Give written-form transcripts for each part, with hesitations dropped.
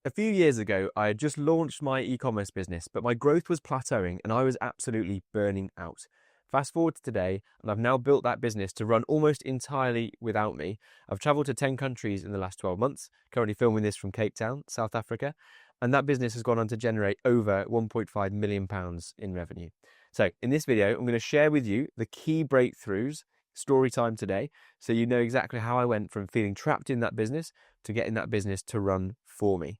A few years ago, I had just launched my e-commerce business, but my growth was plateauing and I was absolutely burning out. Fast forward to today, and I've now built that business to run almost entirely without me. I've traveled to 10 countries in the last 12 months, currently filming this from Cape Town, South Africa, and that business has gone on to generate over £1.5 million in revenue. So in this video, I'm going to share with you the key breakthroughs, story time today, so you know exactly how I went from feeling trapped in that business to getting that business to run for me.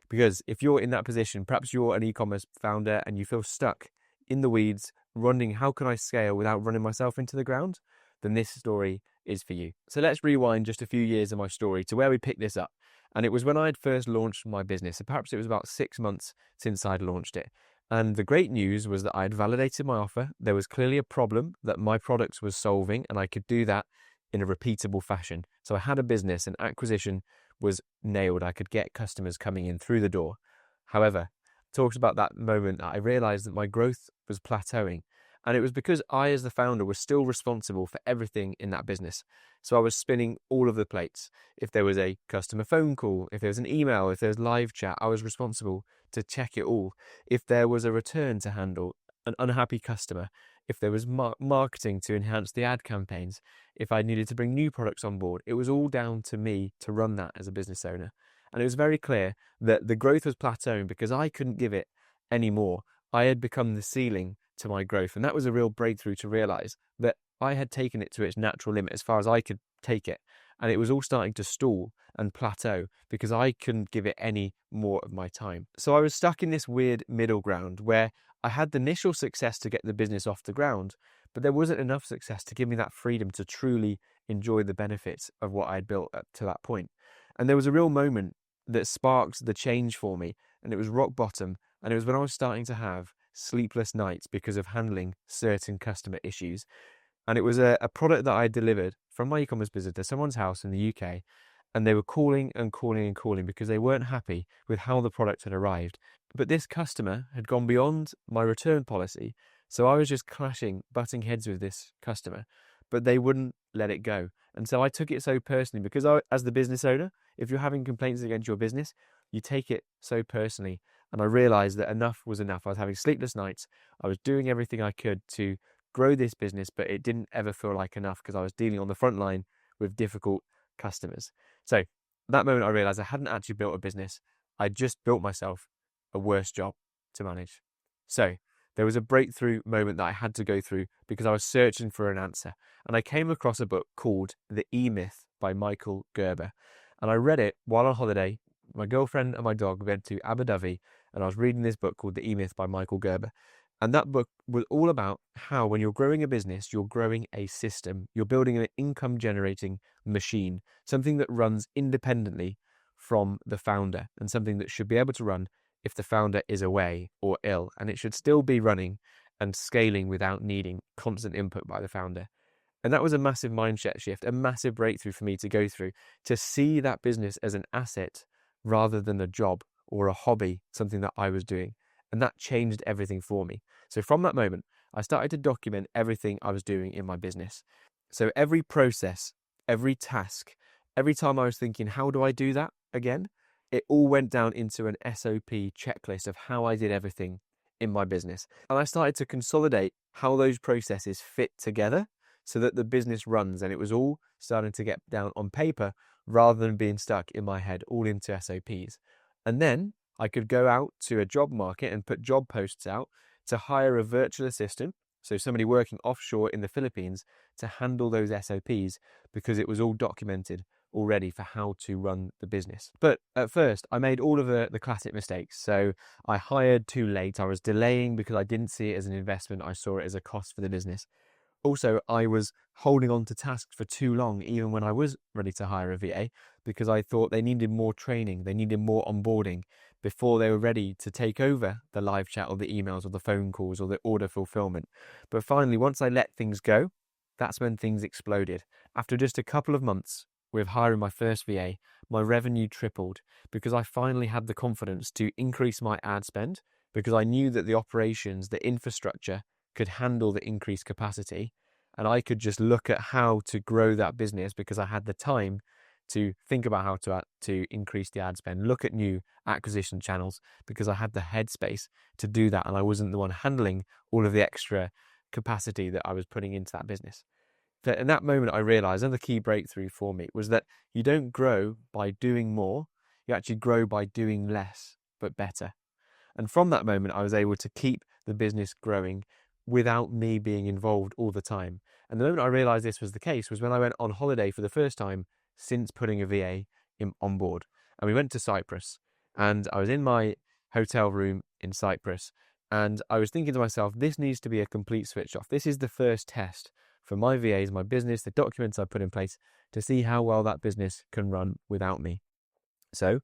Because if you're in that position, perhaps you're an e-commerce founder and you feel stuck in the weeds, wondering how can I scale without running myself into the ground, then this story is for you. So let's rewind just a few years of my story to where we picked this up. And it was when I had first launched my business. So perhaps it was about 6 months since I'd launched it. And the great news was that I had validated my offer. There was clearly a problem that my product was solving, and I could do that in a repeatable fashion. So I had a business, and acquisition was nailed. I could get customers coming in through the door. However, talks about that moment, I realized that my growth was plateauing. And it was because I, as the founder, was still responsible for everything in that business. So I was spinning all of the plates. If there was a customer phone call, if there was an email, if there was live chat, I was responsible to check it all. If there was a return to handle, an unhappy customer, if there was marketing to enhance the ad campaigns, if I needed to bring new products on board, it was all down to me to run that as a business owner. And it was very clear that the growth was plateauing because I couldn't give it any more. I had become the ceiling to my growth. And that was a real breakthrough to realize that I had taken it to its natural limit as far as I could take it. And it was all starting to stall and plateau because I couldn't give it any more of my time. So I was stuck in this weird middle ground where I had the initial success to get the business off the ground, but there wasn't enough success to give me that freedom to truly enjoy the benefits of what I had built up to that point. And there was a real moment that sparked the change for me, and it was rock bottom. And it was when I was starting to have sleepless nights because of handling certain customer issues. And it was a product that I delivered from my e-commerce business to someone's house in the UK. And they were calling and calling and calling because they weren't happy with how the product had arrived. But this customer had gone beyond my return policy. So I was just butting heads with this customer, but they wouldn't let it go. And so I took it so personally because as the business owner, if you're having complaints against your business, you take it so personally. And I realized that enough was enough. I was having sleepless nights. I was doing everything I could to grow this business, but it didn't ever feel like enough because I was dealing on the front line with difficult customers. So at that moment, I realized I hadn't actually built a business. I just built myself a worse job to manage. So there was a breakthrough moment that I had to go through because I was searching for an answer. And I came across a book called The E-Myth by Michael Gerber. And I read it while on holiday. My girlfriend and my dog went to Abu Dhabi, and I was reading this book called The E-Myth by Michael Gerber. And that book was all about how when you're growing a business, you're growing a system. You're building an income generating machine, something that runs independently from the founder and something that should be able to run if the founder is away or ill. And it should still be running and scaling without needing constant input by the founder. And that was a massive mindset shift, a massive breakthrough for me to go through, to see that business as an asset rather than a job or a hobby, something that I was doing. And that changed everything for me. So from that moment, I started to document everything I was doing in my business. So every process, every task, every time I was thinking, how do I do that again? It all went down into an SOP checklist of how I did everything in my business. And I started to consolidate how those processes fit together so that the business runs, and it was all starting to get down on paper rather than being stuck in my head all into SOPs. And then I could go out to a job market and put job posts out to hire a virtual assistant, so somebody working offshore in the Philippines, to handle those SOPs because it was all documented already for how to run the business. But at first, I made all of the classic mistakes. So I hired too late. I was delaying because I didn't see it as an investment. I saw it as a cost for the business. Also, I was holding on to tasks for too long, even when I was ready to hire a VA, because I thought they needed more training, they needed more onboarding before they were ready to take over the live chat or the emails or the phone calls or the order fulfillment. But finally, once I let things go, that's when things exploded. After just a couple of months with hiring my first VA, my revenue tripled because I finally had the confidence to increase my ad spend because I knew that the operations, the infrastructure, could handle the increased capacity, and I could just look at how to grow that business because I had the time to think about how to increase the ad spend, look at new acquisition channels, because I had the headspace to do that and I wasn't the one handling all of the extra capacity that I was putting into that business. But in that moment, I realized, and the key breakthrough for me was that you don't grow by doing more, you actually grow by doing less, but better. And from that moment, I was able to keep the business growing without me being involved all the time. And the moment I realized this was the case was when I went on holiday for the first time since putting a VA on board. And we went to Cyprus, and I was in my hotel room in Cyprus, and I was thinking to myself, this needs to be a complete switch off. This is the first test for my VAs, my business, the documents I put in place to see how well that business can run without me. So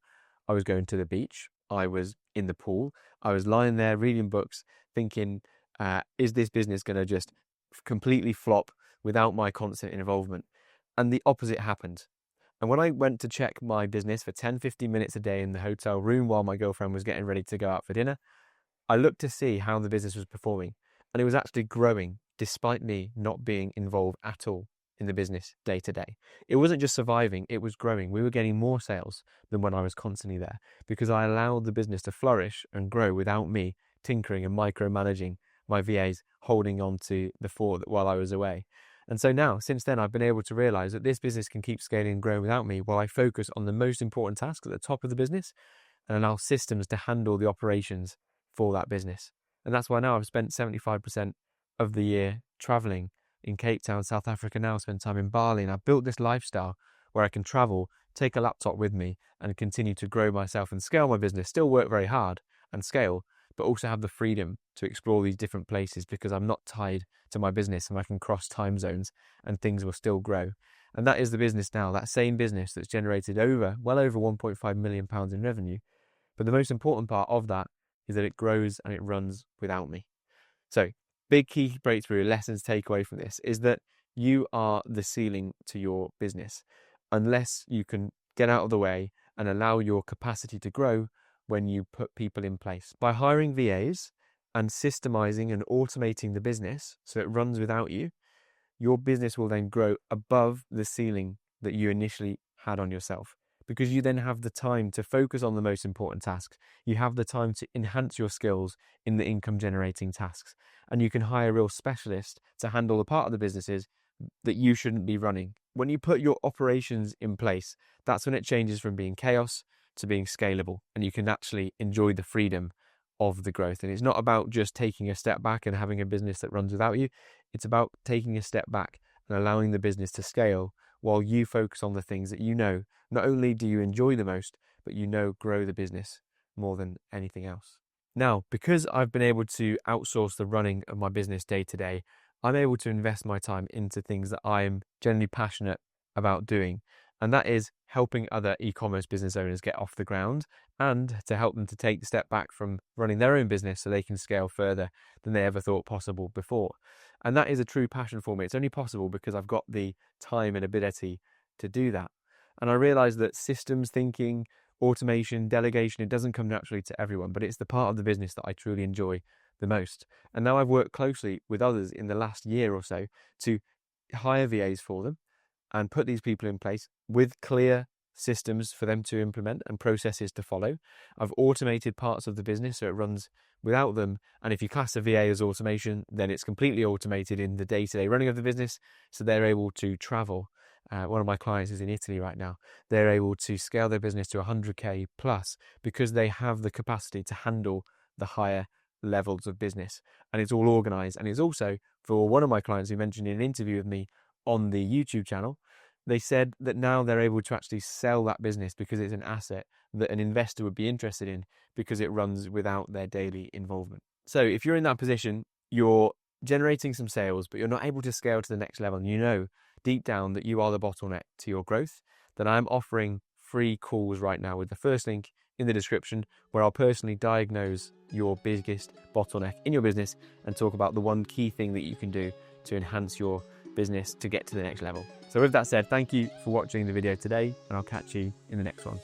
I was going to the beach, I was in the pool, I was lying there reading books, thinking, is this business going to just completely flop without my constant involvement? And the opposite happened. And when I went to check my business for 10-15 minutes a day in the hotel room while my girlfriend was getting ready to go out for dinner, I looked to see how the business was performing, and it was actually growing despite me not being involved at all in the business day to day. It wasn't just surviving, it was growing. We were getting more sales than when I was constantly there because I allowed the business to flourish and grow without me tinkering and micromanaging my VAs, holding on to the fort while I was away. And so now, since then, I've been able to realize that this business can keep scaling and growing without me while I focus on the most important tasks at the top of the business and allow systems to handle the operations for that business. And that's why now I've spent 75% of the year traveling in Cape Town, South Africa now, spend time in Bali, and I've built this lifestyle where I can travel, take a laptop with me and continue to grow myself and scale my business, still work very hard and scale, but also have the freedom to explore these different places because I'm not tied to my business and I can cross time zones and things will still grow. And that is the business now, that same business that's generated well over £1.5 million in revenue. But the most important part of that is that it grows and it runs without me. So big key breakthrough lessons take away from this is that you are the ceiling to your business unless you can get out of the way and allow your capacity to grow when you put people in place. By hiring VAs and systemizing and automating the business so it runs without you, your business will then grow above the ceiling that you initially had on yourself, because you then have the time to focus on the most important tasks. You have the time to enhance your skills in the income generating tasks, and you can hire real specialists to handle the part of the businesses that you shouldn't be running. When you put your operations in place, that's when it changes from being chaos to being scalable, and you can actually enjoy the freedom of the growth. And it's not about just taking a step back and having a business that runs without you. It's about taking a step back and allowing the business to scale while you focus on the things that you know not only do you enjoy the most, but you know grow the business more than anything else. Now, because I've been able to outsource the running of my business day to day, I'm able to invest my time into things that I'm generally passionate about doing. And that is helping other e-commerce business owners get off the ground and to help them to take the step back from running their own business so they can scale further than they ever thought possible before. And that is a true passion for me. It's only possible because I've got the time and ability to do that. And I realize that systems thinking, automation, delegation, it doesn't come naturally to everyone, but it's the part of the business that I truly enjoy the most. And now I've worked closely with others in the last year or so to hire VAs for them and put these people in place with clear systems for them to implement and processes to follow. I've automated parts of the business so it runs without them. And if you class a VA as automation, then it's completely automated in the day-to-day running of the business. So they're able to travel. One of my clients is in Italy right now. They're able to scale their business to 100K plus because they have the capacity to handle the higher levels of business. And it's all organized. And it's also for one of my clients who mentioned in an interview with me on the YouTube channel, they said that now they're able to actually sell that business because it's an asset that an investor would be interested in because it runs without their daily involvement. So if you're in that position, you're generating some sales, but you're not able to scale to the next level, and you know deep down that you are the bottleneck to your growth, then I'm offering free calls right now with the first link in the description where I'll personally diagnose your biggest bottleneck in your business and talk about the one key thing that you can do to enhance your business to get to the next level. So with that said, thank you for watching the video today, and I'll catch you in the next one.